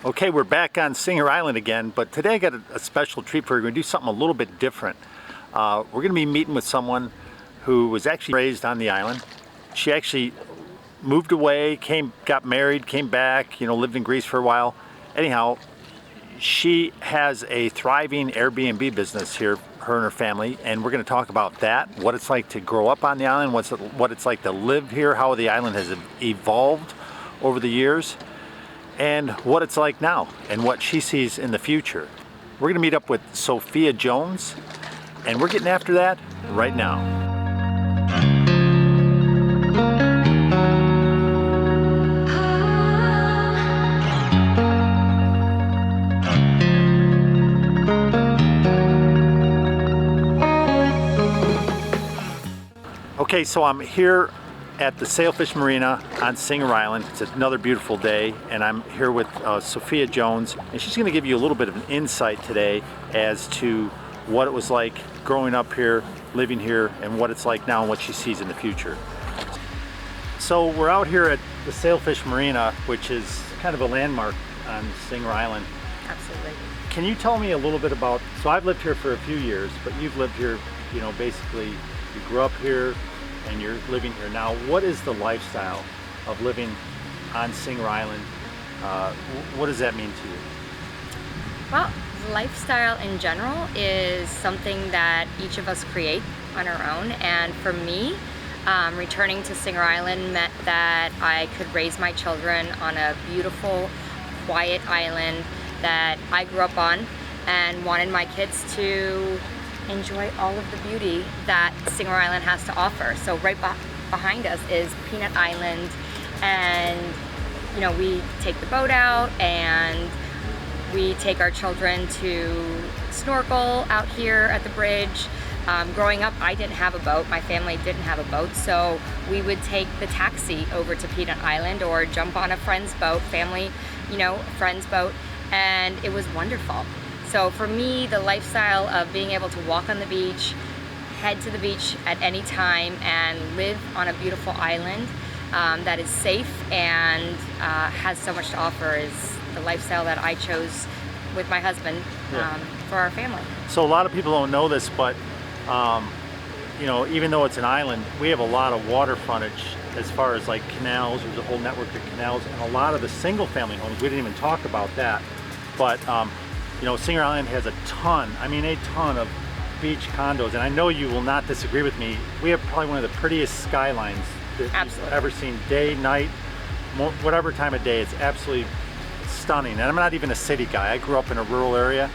Okay, we're back on Singer Island again, but today I got a special treat for you. We're going to do something a little bit different. We're going to be meeting with someone who was actually raised on the island. She actually moved away, got married, came back, lived in Greece for a while. Anyhow, she has a thriving Airbnb business here, her and her family, and we're going to talk about that, what it's like to grow up on the island, what it's like to live here, how the island has evolved over the years, and what it's like now and what she sees in the future. We're going to meet up with Sophia Jones, and we're getting after that right now. Okay, so I'm here at the Sailfish Marina on Singer Island. It's another beautiful day, and I'm here with Sophia Jones, and she's going to give you a little bit of an insight today as to what it was like growing up here, living here, and what it's like now and what she sees in the future. So we're out here at the Sailfish Marina, which is kind of a landmark on Singer Island. Absolutely. Can you tell me a little bit about, so I've lived here for a few years, but you've lived here, basically you grew up here, and you're living here now. What is the lifestyle of living on Singer Island? What does that mean to you? Well, lifestyle in general is something that each of us create on our own, and for me, returning to Singer Island meant that I could raise my children on a beautiful, quiet island that I grew up on and wanted my kids to enjoy all of the beauty that Singer Island has to offer. So right behind us is Peanut Island, and we take the boat out and we take our children to snorkel out here at the bridge. Growing up, I didn't have a boat, my family didn't have a boat, so we would take the taxi over to Peanut Island or jump on a friend's boat, friend's boat, and it was wonderful. So for me, the lifestyle of being able to walk on the beach, head to the beach at any time, and live on a beautiful island that is safe and has so much to offer is the lifestyle that I chose with my husband for our family. So a lot of people don't know this, but even though it's an island, we have a lot of water frontage as far as like canals. There's a whole network of canals, and a lot of the single family homes, we didn't even talk about that, but Singer Island has a ton of beach condos, and I know you will not disagree with me. We have probably one of the prettiest skylines that you've ever seen, day, night, whatever time of day. It's absolutely stunning. And I'm not even a city guy. I grew up in a rural area,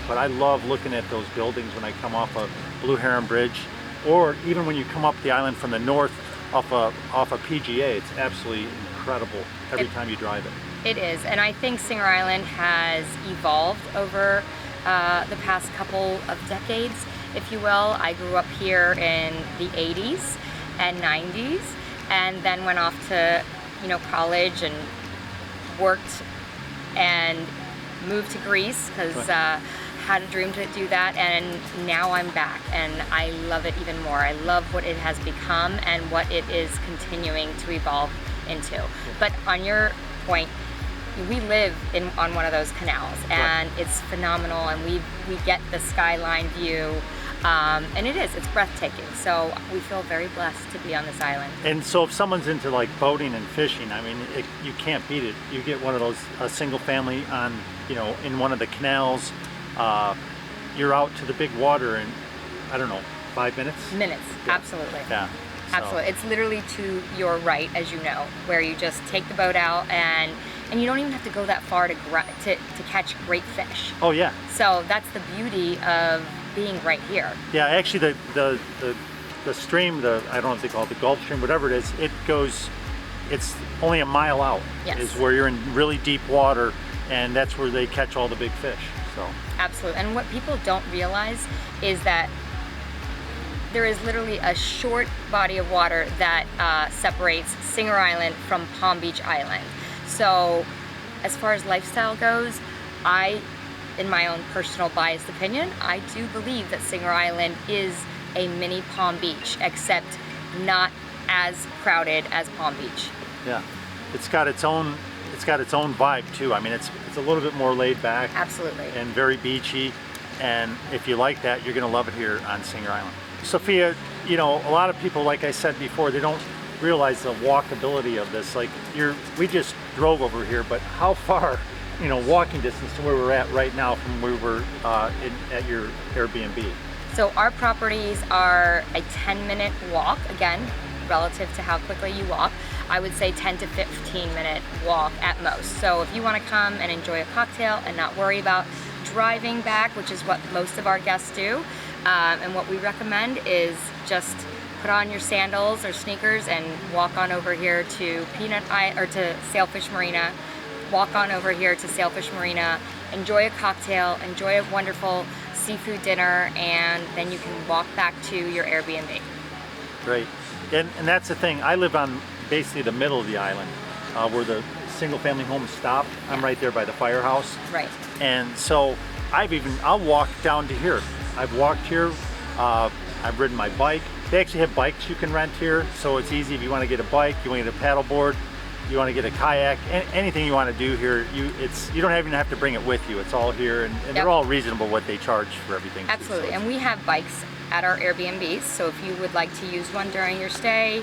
but I love looking at those buildings when I come off of Blue Heron Bridge, or even when you come up the island from the north off a PGA. It's absolutely incredible every time you drive it. It is, and I think Singer Island has evolved over the past couple of decades, if you will. I grew up here in the 80s and 90s, and then went off to college and worked and moved to Greece because had a dream to do that, and now I'm back and I love it even more. I love what it has become and what it is continuing to evolve into. But on your point, we live on one of those canals, and it's phenomenal, and we get the skyline view, and it's breathtaking. So we feel very blessed to be on this island. And so if someone's into like boating and fishing, you can't beat it. You get one of those, a single family on, in one of the canals, you're out to the big water in, 5 minutes? Minutes, yeah. Absolutely. Yeah. So. Absolutely. It's literally to your right, as you know, where you just take the boat out, and you don't even have to go that far to catch great fish. Oh yeah. So that's the beauty of being right here. Yeah, actually the stream, I don't know if they call it the Gulf Stream, whatever it is, it's only a mile out. Yes. Is where you're in really deep water, and that's where they catch all the big fish. So. Absolutely. And what people don't realize is that there is literally a short body of water that separates Singer Island from Palm Beach Island. So as far as lifestyle goes, in my own personal biased opinion, I do believe that Singer Island is a mini Palm Beach, except not as crowded as Palm Beach. Yeah, it's got its own it's got its own vibe too. I mean, it's a little bit more laid back. Absolutely. And very beachy. And if you like that, you're gonna love it here on Singer Island. Sophia, you know, a lot of people, like I said before, they don't realize the walkability of this. Like we just drove over here, but how far, you know, walking distance to where we're at right now from where we were at your Airbnb? So our properties are a 10-minute walk, again, relative to how quickly you walk. I would say 10 to 15-minute walk at most. So if you want to come and enjoy a cocktail and not worry about driving back, which is what most of our guests do, and what we recommend is just put on your sandals or sneakers and walk on over here to Sailfish Marina. Walk on over here to Sailfish Marina, enjoy a cocktail, enjoy a wonderful seafood dinner, and then you can walk back to your Airbnb. Great. And that's the thing. I live on basically the middle of the island, where the single family homes stop. I'm right there by the firehouse. Right. And so I'll walk down to here. I've walked here, I've ridden my bike. They actually have bikes you can rent here, so it's easy if you want to get a bike, you want to get a paddleboard, you want to get a kayak, anything you want to do here, you don't even have to bring it with you. It's all here, and they're all reasonable what they charge for everything. Absolutely, and we have bikes at our Airbnbs, so if you would like to use one during your stay,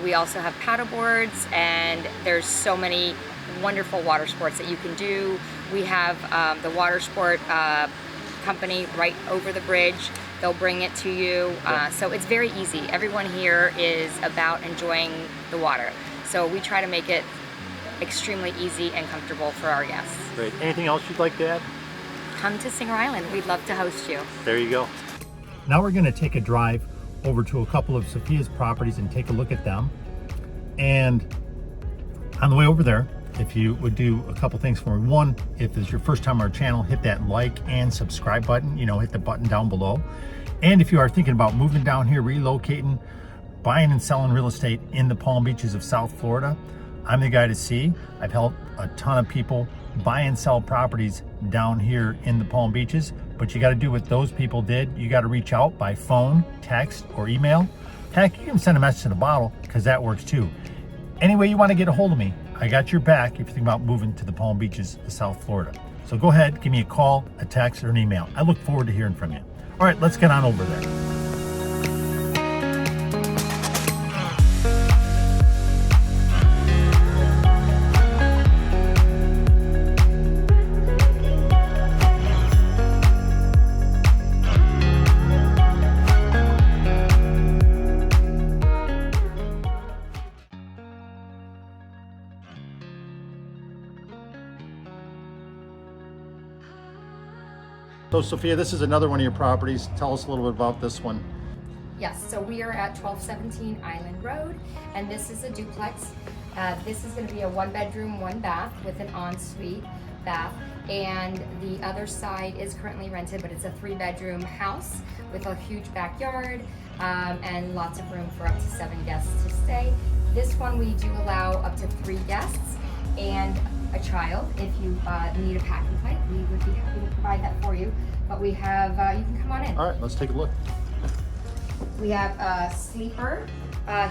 we also have paddleboards, and there's so many wonderful water sports that you can do. We have the water sport company right over the bridge. They'll bring it to you, so it's very easy. Everyone here is about enjoying the water. So we try to make it extremely easy and comfortable for our guests. Great. Anything else you'd like to add? Come to Singer Island. We'd love to host you. There you go. Now we're going to take a drive over to a couple of Sophia's properties and take a look at them. And on the way over there, if you would do a couple things for me. One, if this is your first time on our channel, hit that like and subscribe button, hit the button down below. And if you are thinking about moving down here, relocating, buying and selling real estate in the Palm Beaches of South Florida, I'm the guy to see. I've helped a ton of people buy and sell properties down here in the Palm Beaches, but you got to do what those people did. You got to reach out by phone, text, or email. Heck, you can send a message in a bottle, because that works too. Any way you want to get a hold of me, I got your back if you think about moving to the Palm Beaches of South Florida. So go ahead, give me a call, a text, or an email. I look forward to hearing from you. All right, let's get on over there. So Sophia, this is another one of your properties. Tell us a little bit about this one. Yes, so we are at 1217 Island Road, and this is a duplex. This is going to be a 1-bedroom, 1-bath with an ensuite bath, and the other side is currently rented, but it's a 3-bedroom house with a huge backyard and lots of room for up to 7 guests to stay. This one we do allow up to 3 guests and a child. If you need a packing plate, we would be happy to provide that for you. But we have, you can come on in. All right, let's take a look. We have a sleeper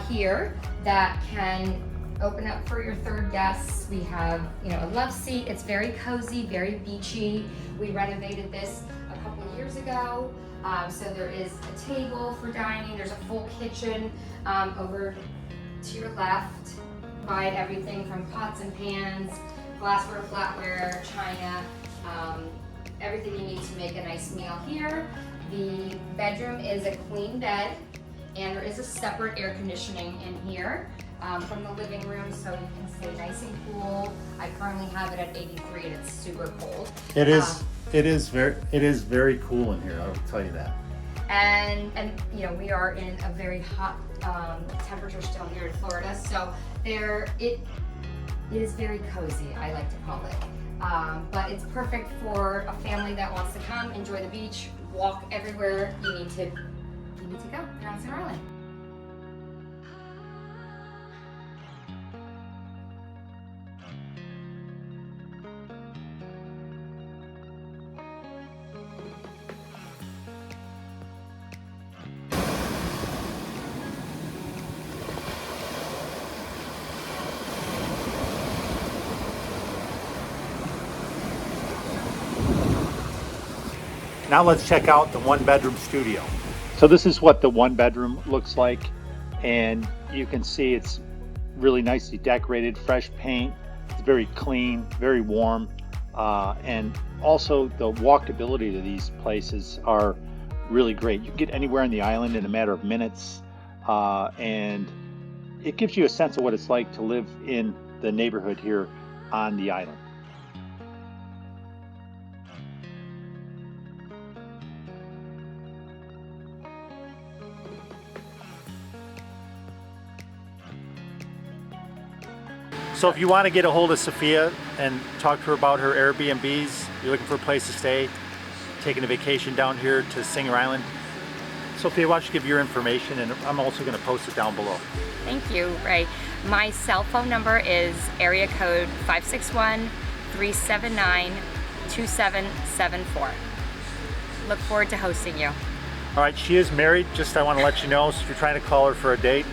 here that can open up for your 3rd guests. We have, a love seat. It's very cozy, very beachy. We renovated this a couple of years ago. So there is a table for dining. There's a full kitchen over to your left. Provide everything from pots and pans, glassware, flatware, china, everything you need to make a nice meal here. The bedroom is a queen bed, and there is a separate air conditioning in here from the living room, so you can stay nice and cool. I currently have it at 83, and it's super cold. It is very cool in here. I will tell you that. And we are in a very hot temperature still here in Florida, so it is very cozy, I like to call it. But it's perfect for a family that wants to come, enjoy the beach, walk everywhere you need to go here on Singer Island. Now let's check out the 1-bedroom studio. So this is what the 1-bedroom looks like, and you can see it's really nicely decorated, fresh paint. It's very clean, very warm, and also the walkability to these places are really great. You can get anywhere on the island in a matter of minutes, and it gives you a sense of what it's like to live in the neighborhood here on the island. So if you want to get a hold of Sophia and talk to her about her Airbnbs, you're looking for a place to stay, taking a vacation down here to Singer Island, Sophia, why don't you give your information, and I'm also going to post it down below. Thank you, Ray. My cell phone number is area code 561-379-2774. Look forward to hosting you. All right, she is married, just I want to let you know, so if you're trying to call her for a date.